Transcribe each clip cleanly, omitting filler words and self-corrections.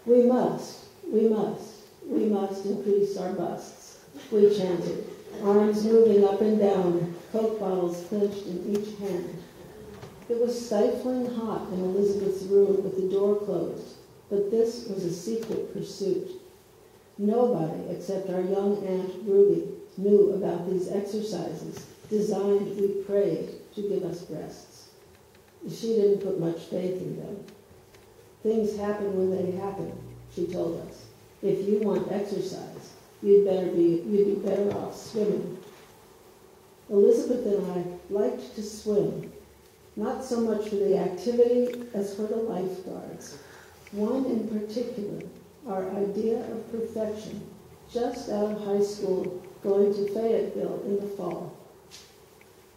We must increase our busts, we chanted, arms moving up and down, Coke bottles clenched in each hand. It was stifling hot in Elizabeth's room with the door closed, but this was a secret pursuit. Nobody except our young Aunt Ruby knew about these exercises designed, we prayed, to give us breasts. She didn't put much faith in them. Things happen when they happen, she told us. If you want exercise, you'd be better off swimming. Elizabeth and I liked to swim, not so much for the activity as for the lifeguards. One in particular, our idea of perfection, just out of high school, going to Fayetteville in the fall.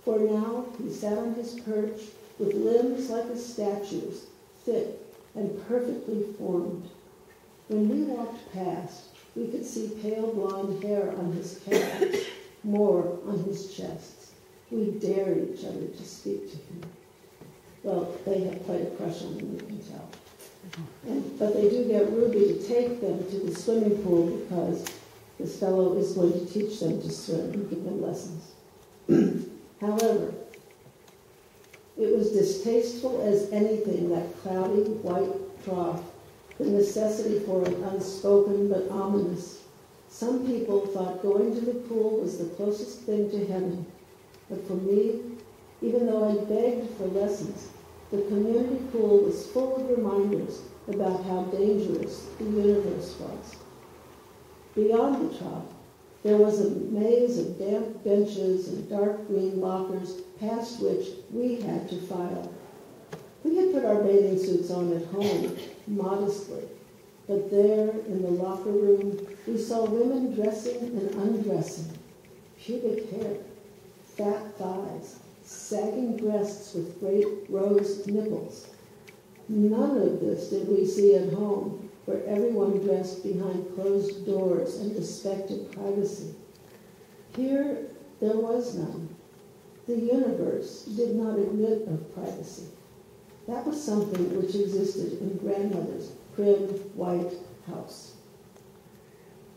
For now, he sat on his perch with limbs like a statue's, thick and perfectly formed. When we walked past, we could see pale blonde hair on his calves, more on his chest. We dared each other to speak to him. Well, they have quite a crush on him, you can tell. But they do get Ruby to take them to the swimming pool because this fellow is going to teach them to swim and give them lessons. However, it was distasteful as anything, that cloudy white trough, the necessity for it unspoken but ominous. Some people thought going to the pool was the closest thing to heaven. But for me, even though I begged for lessons, the community pool was full of reminders about how dangerous the universe was. Beyond the trough, there was a maze of damp benches and dark green lockers past which we had to file. We had put our bathing suits on at home, modestly, but there in the locker room we saw women dressing and undressing, pubic hair, fat thighs, sagging breasts with great rose nipples. None of this did we see at home, where everyone dressed behind closed doors and respected privacy. Here, there was none. The universe did not admit of privacy. That was something which existed in grandmother's prim white house.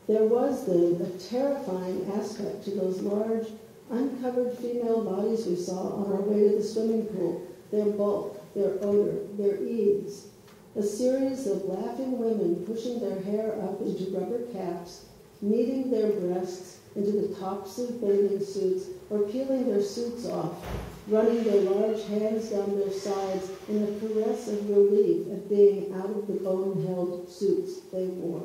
There was, then, a terrifying aspect to those large, uncovered female bodies we saw on our way to the swimming pool, their bulk, their odor, their ease. A series of laughing women pushing their hair up into rubber caps, kneading their breasts into the tops of bathing suits, or peeling their suits off, running their large hands down their sides in a caress of relief at being out of the bone-held suits they wore.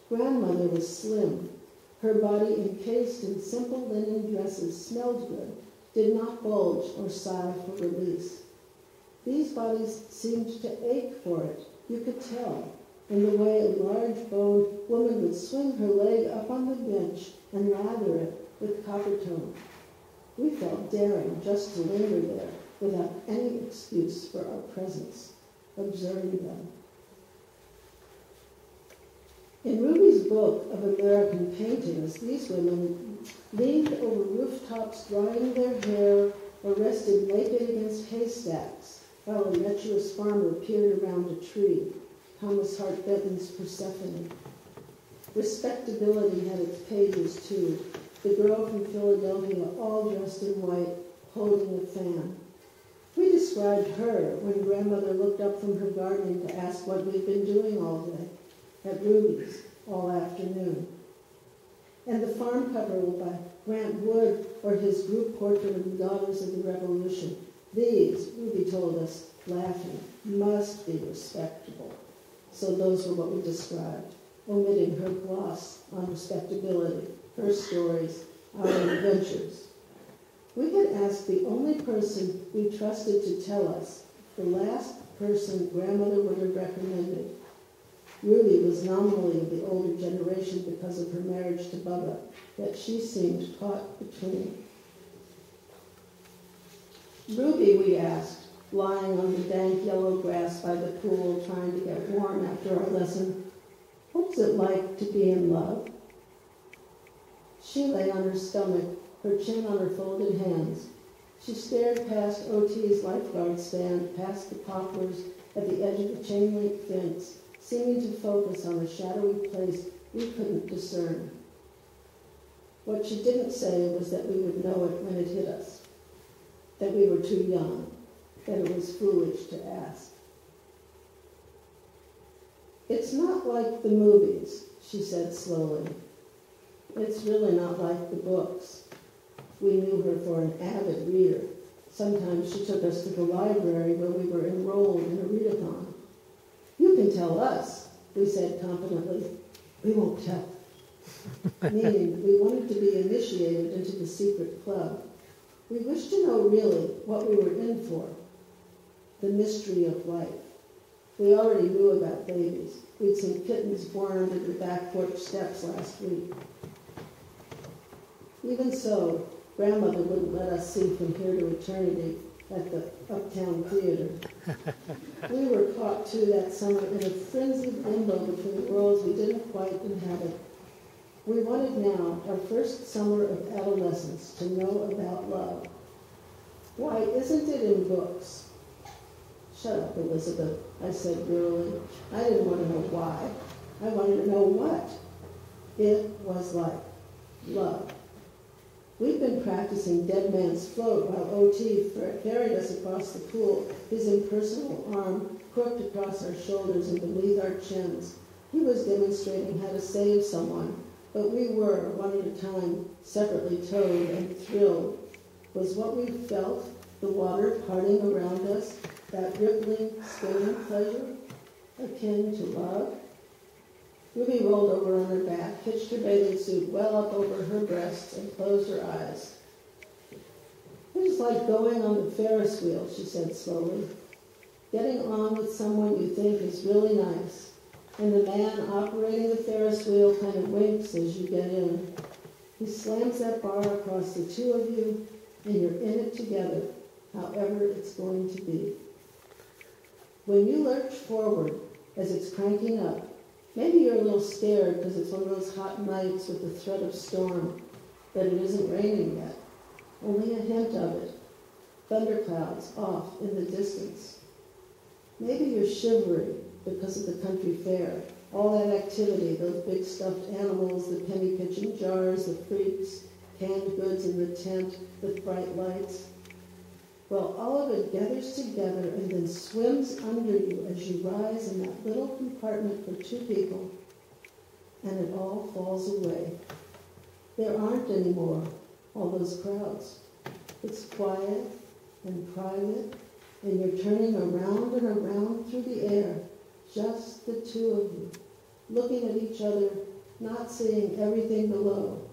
Grandmother was slim. Her body, encased in simple linen dresses, smelled good, did not bulge or sigh for release. These bodies seemed to ache for it, you could tell, in the way a large-boned woman would swing her leg up on the bench and lather it with coppertone. We felt daring just to linger there without any excuse for our presence, observing them. In Ruby's book of American paintings, these women leaned over rooftops drying their hair or rested naked against haystacks while a lecherous farmer peered around a tree, Thomas Hart Benton's Persephone. Respectability had its pages, too. The girl from Philadelphia, all dressed in white, holding a fan. We described her when grandmother looked up from her gardening to ask what we'd been doing all day, at Ruby's all afternoon. And the farm cover by Grant Wood or his group portrait of the Daughters of the Revolution. These, Ruby told us, laughing, must be respectable. So those were what we described, omitting her gloss on respectability, her stories, our adventures. We had asked the only person we trusted to tell us, the last person grandmother would have recommended. Ruby was nominally of the older generation because of her marriage to Bubba, yet she seemed caught between. Ruby, we asked, lying on the dank yellow grass by the pool, trying to get warm after our lesson, what's it like to be in love? She lay on her stomach, her chin on her folded hands. She stared past OT's lifeguard stand, past the poplars at the edge of the chain-link fence, seeming to focus on a shadowy place we couldn't discern. What she didn't say was that we would know it when it hit us, that we were too young, that it was foolish to ask. It's not like the movies, she said slowly. It's really not like the books. We knew her for an avid reader. Sometimes she took us to the library where we were enrolled in a readathon. You can tell us, we said confidently. We won't tell. Meaning we wanted to be initiated into the secret club. We wished to know really what we were in for, the mystery of life. We already knew about babies. We'd seen kittens born under the back porch steps last week. Even so, Grandmother wouldn't let us see From Here to Eternity at the Uptown Theater. We were caught, too, that summer in a frenzied limbo between worlds we didn't quite inhabit. We wanted now, our first summer of adolescence, to know about love. Why isn't it in books? Shut up, Elizabeth, I said wearily. I didn't want to know why. I wanted to know what. It was like love. We'd been practicing Dead Man's Float while O.T. carried us across the pool, his impersonal arm crooked across our shoulders and beneath our chins. He was demonstrating how to save someone, but we were, one at a time, separately towed and thrilled. Was what we felt, the water parting around us, that rippling, spinning pleasure, akin to love? Ruby rolled over on her back, hitched her bathing suit well up over her breasts, and closed her eyes. It was like going on the Ferris wheel, she said slowly. Getting on with someone you think is really nice, and the man operating the Ferris wheel kind of winks as you get in. He slams that bar across the two of you, and you're in it together, however it's going to be. When you lurch forward as it's cranking up, maybe you're a little scared because it's one of those hot nights with the threat of storm, but it isn't raining yet. Only a hint of it. Thunderclouds off in the distance. Maybe you're shivering because of the country fair. All that activity, those big stuffed animals, the penny pitching jars, the freaks, canned goods in the tent with bright lights. Well, all of it gathers together and then swims under you as you rise in that little compartment for two people, and it all falls away. There aren't any more all those crowds. It's quiet and private, and you're turning around and around through the air, just the two of you, looking at each other, not seeing everything below,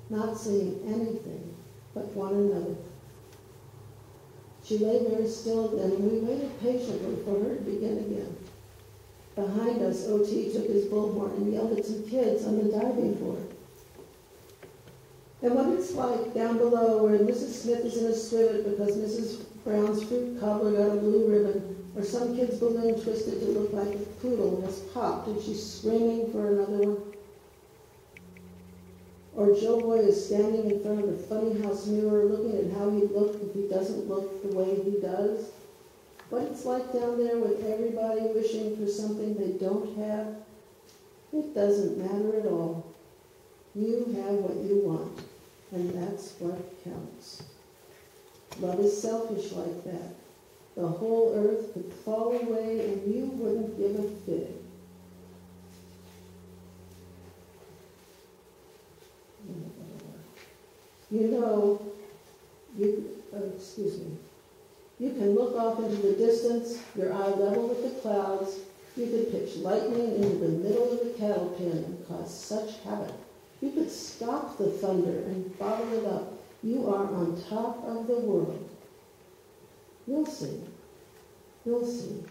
not seeing anything but one another. She lay very still then, and we waited patiently for her to begin again. Behind us, O.T. took his bullhorn and yelled at some kids on the diving board. And what it's like down below where Mrs. Smith is in a spigot because Mrs. Brown's fruit cobbler got a blue ribbon, or some kid's balloon twisted to look like a poodle has popped and she's screaming for another one. Or Joe Boy is standing in front of the funny house mirror looking at how he'd look if he doesn't look the way he does. What it's like down there with everybody wishing for something they don't have, it doesn't matter at all. You have what you want, and that's what counts. Love is selfish like that. The whole earth could fall away and you wouldn't give a fig. You know, you can look off into the distance, your eye level with the clouds. You could pitch lightning into the middle of the cattle pen and cause such havoc. You could stop the thunder and bottle it up. You are on top of the world. You'll see. You'll see.